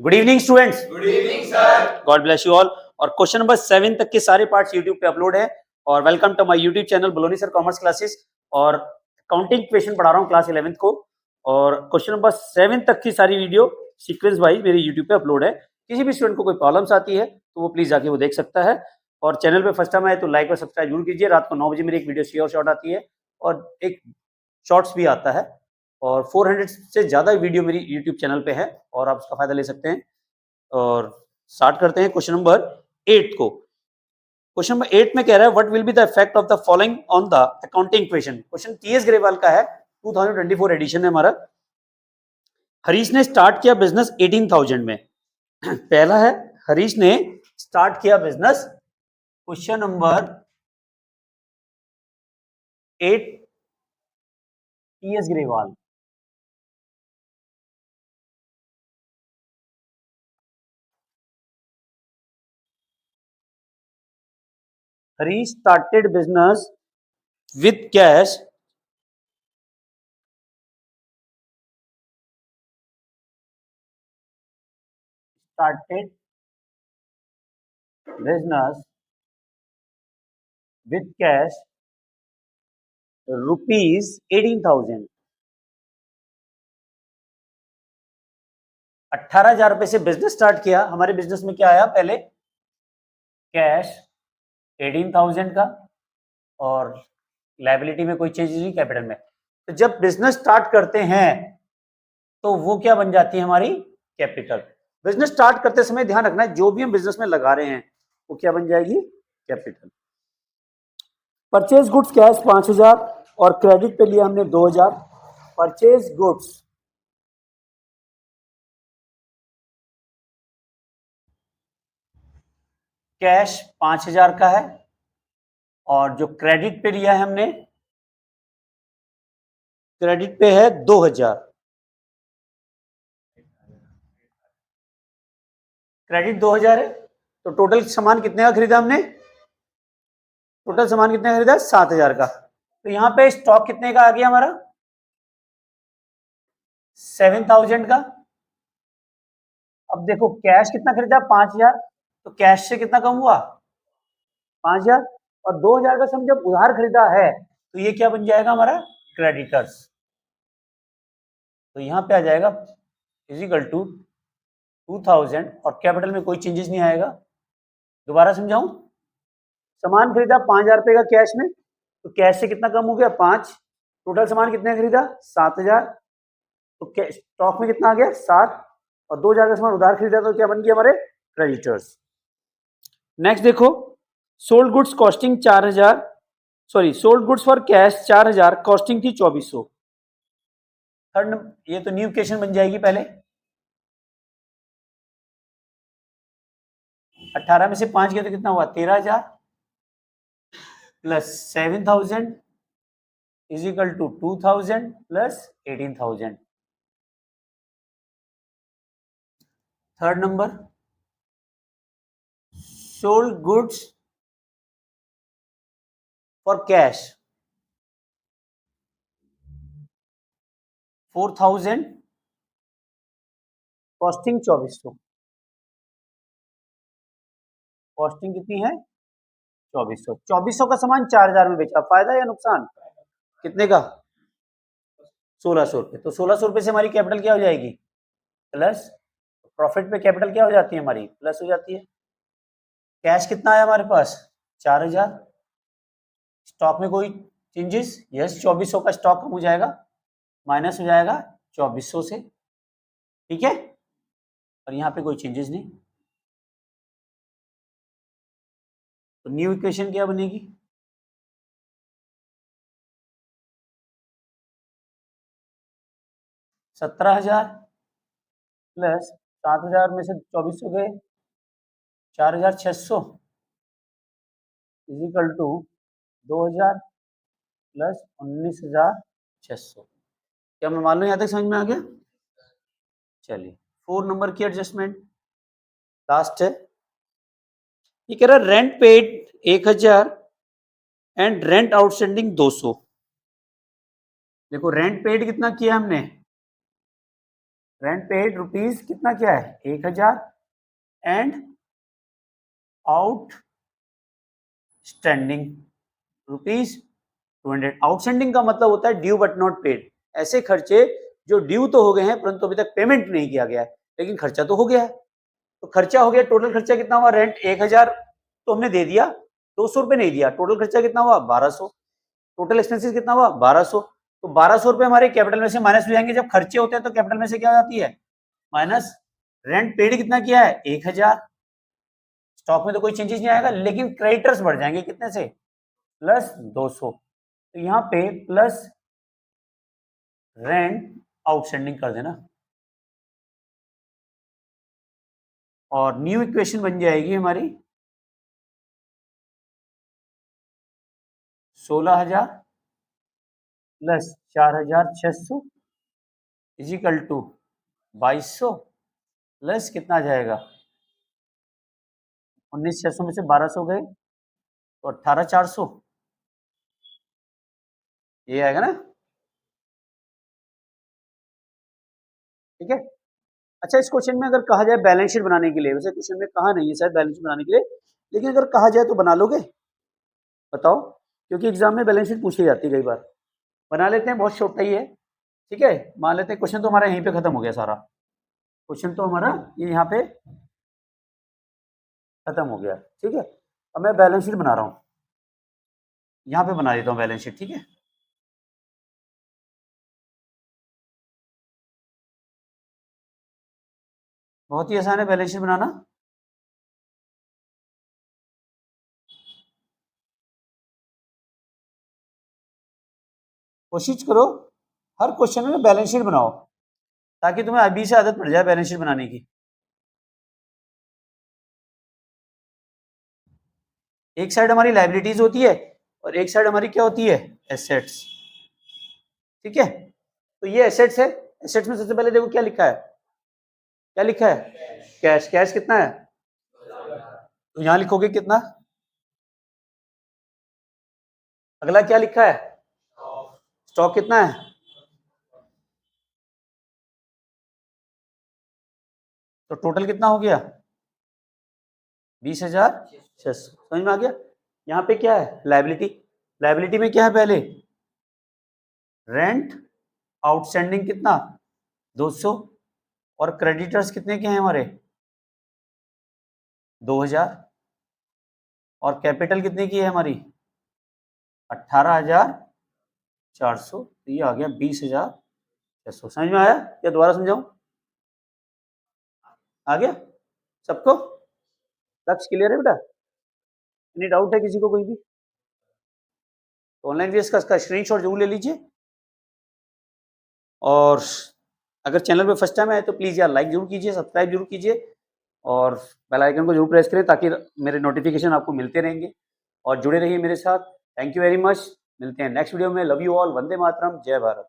Good evening students. Good evening sir. God bless you all. और question number 7 तक के सारे पार्ट्स यूट्यूब पे अपलोड है। और welcome to my YouTube channel Baloni sir commerce classes. और काउंटिंग क्वेश्चन पढ़ा रहा हूँ क्लास 11th को। और क्वेश्चन नंबर 7 तक की सारी वीडियो सीक्वेंस वाइज मेरे यूट्यूब पे अपलोड है। किसी भी स्टूडेंट को कोई प्रॉब्लम्स आती है तो वो प्लीज जाके वो देख सकता है। और चैनल पे फर्स्ट टाइम आए तो लाइक और सब्सक्राइब जरूर कीजिए। रात को 9 बजे मेरी एक वीडियो श्योर शॉट आती है और एक शॉर्ट्स भी आता है। और 400 से ज्यादा वीडियो मेरी यूट्यूब चैनल पे है और आप उसका फायदा ले सकते हैं। और स्टार्ट करते हैं क्वेश्चन नंबर 8 को। क्वेश्चन नंबर 8 में कह रहा है what will be the effect of the following on the accounting equation. Question TS Grewal का है, 2024 एडिशन है हमारा। हरीश ने स्टार्ट किया बिजनेस 18,000 में। पहला है हरीश ने स्टार्ट किया business, question number 8 TS Grewal. Harish started business with cash started business with cash rupees 18,000। 18,000 रुपए से बिजनेस स्टार्ट किया। हमारे बिजनेस में क्या आया पहले? कैश 18,000 का और लायबिलिटी में कोई चेंज नहीं, कैपिटल में। तो जब बिजनेस स्टार्ट करते हैं तो वो क्या बन जाती है हमारी? कैपिटल। बिजनेस स्टार्ट करते समय ध्यान रखना है जो भी हम बिजनेस में लगा रहे हैं वो क्या बन जाएगी? कैपिटल। परचेज गुड्स कैश 5,000 और क्रेडिट पे लिया हमने 2,000। परचेज गुड्स कैश 5,000 का है और जो क्रेडिट पे लिया है हमने, क्रेडिट पे है 2,000। क्रेडिट 2,000 है तो टोटल सामान कितने का खरीदा हमने? टोटल सामान कितने का खरीदा? 7,000 का। तो यहां पे स्टॉक कितने का आ गया हमारा? 7,000 का। अब देखो कैश कितना खरीदा? 5,000। तो कैश से कितना कम हुआ? 5,000। और 2,000 का सम जब उधार खरीदा है तो ये क्या बन जाएगा हमारा? क्रेडिटर्स। तो यहां पे आ जाएगा इजिकल टू 2,000 और कैपिटल में कोई चेंजेस नहीं आएगा। दोबारा समझाऊं? सामान खरीदा 5,000 रुपए का कैश में, तो कैश से कितना कम हो गया? 5। टोटल सामान कितने खरीदा? 7,000। तो स्टॉक में कितना आ गया? 7। और 2,000 का सामान उधार खरीदा तो क्या बन गया हमारे? क्रेडिटर्स। नेक्स्ट देखो, sold goods costing 4,000, sorry sold goods for cash 4,000, costing थी 2,400। थर्ड, ये तो न्यू इक्वेशन बन जाएगी। पहले 18 में से 5 गया तो कितना हुआ? 13,000 plus 7,000 is equal to 2,000 plus 18,000। Third number, sold goods for cash 4,000, costing 2,400। Costing कितनी है? 2,400। 2,400 का सामान 4,000 में बेचा, फायदा या नुकसान? कितने का? 1,600 रुपए। तो 1,600 रुपए से हमारी कैपिटल क्या हो जाएगी? प्लस। प्रॉफिट पे कैपिटल क्या हो जाती है हमारी? प्लस हो जाती है। कैश कितना है हमारे पास? 4,000। स्टॉक में कोई चेंजेस? यस, 2,400 का स्टॉक कम हो जाएगा, माइनस हो जाएगा 2,400 से। ठीक है, और यहाँ पे कोई चेंजेस नहीं। तो न्यू इक्वेशन क्या बनेगी? 17,000 प्लस 7,000 में से 2,400 गए, 4,600 इजिकल टू 2,000 प्लस 19,600। क्या मैं मान लो यहाँ तक समझ में आ गया? चलिए 4 नंबर की एडजस्टमेंट लास्ट है। ये कह रहा है rent paid 1,000 and rent outstanding 200। देखो रेंट पेड कितना किया हमने? रेंट पेड रुपीज कितना क्या है 1000 and out standing rupees 200। Outstanding का मतलब होता है ड्यू बट नॉट पेड, ऐसे खर्चे जो ड्यू तो हो गए हैं परंतु अभी तक पेमेंट नहीं किया गया है लेकिन खर्चा तो हो गया है। तो खर्चा हो गया, टोटल खर्चा कितना हुआ, रेंट 1000 तो हमने दे दिया, 200 रुपए नहीं दिया, टोटल खर्चा कितना हुआ 1200, टोटल एक्सपेंसेस कितना हुआ 1200। तो 1200 रुपए हमारे कैपिटल में से माइनस हो जाएंगे, जब खर्चे होते हैं तो कैपिटल में से क्या हो जाती है माइनस। रेंट पेड कितना किया है 1000, स्टॉक में तो कोई चेंजेस नहीं आएगा लेकिन क्रेडिटर्स बढ़ जाएंगे कितने से प्लस 200, तो यहाँ पे प्लस रेंट आउटस्टैंडिंग कर देना और न्यू इक्वेशन बन जाएगी हमारी 16,000 प्लस 4,600 इजिकल टू 2200 प्लस कितना आ जाएगा 19,600 में से 1200 गए तो 18,400, ये आएगा ना, ठीक है। अच्छा, इस क्वेश्चन में अगर कहा जाए बैलेंस शीट बनाने के लिए, वैसे क्वेश्चन में कहा नहीं है शायद बैलेंस शीट बनाने के लिए, लेकिन अगर कहा जाए तो बना लोगे, बताओ, क्योंकि एग्जाम में बैलेंस शीट पूछी जाती है कई बार। बना लेते हैं, बहुत छोटा ही है, ठीक है। मान लेते हैं क्वेश्चन तो हमारा यहीं पे खत्म हो गया सारा, क्वेश्चन तो हमारा ये यहाँ पे खत्म हो गया, ठीक है। अब मैं बैलेंस शीट बना रहा हूँ, यहाँ पे बना देता हूँ बैलेंस शीट, ठीक है। बहुत ही आसान है बैलेंस शीट बनाना। कोशिश करो हर क्वेश्चन में बैलेंस शीट बनाओ ताकि तुम्हें अभी से आदत पड़ जाए बैलेंस शीट बनाने की। एक साइड हमारी लायबिलिटीज होती है और एक साइड हमारी क्या होती है एसेट्स, ठीक है। तो ये एसेट्स है, एसेट्स में सबसे पहले देखो क्या लिखा है, क्या लिखा है कैश, कैश कितना है, तो यहां लिखोगे कितना, अगला क्या लिखा है स्टॉक कितना है, तो टोटल कितना हो गया 20,600, समझ में आ गया। यहाँ पे क्या है लायबिलिटी, लायबिलिटी में क्या है पहले रेंट आउटस्टैंडिंग कितना 200 और क्रेडिटर्स कितने के हैं हमारे 2000 और कैपिटल कितने की है हमारी 18,400, तो ये आ गया 20,600। समझ में आया या दोबारा समझाऊं, आ गया सबको, लक्ष्य क्लियर है बेटा, एनी डाउट है किसी को कोई भी, तो ऑनलाइन वीएस का इसका स्क्रीनशॉट जरूर ले लीजिए और अगर चैनल पे फर्स्ट टाइम आए तो प्लीज़ यार लाइक जरूर कीजिए, सब्सक्राइब जरूर कीजिए और बेल आइकन को जरूर प्रेस करें ताकि मेरे नोटिफिकेशन आपको मिलते रहेंगे और जुड़े रहिए मेरे साथ। थैंक यू वेरी मच, मिलते हैं नेक्स्ट वीडियो में। Love you all, Vande Mataram, जय भारत।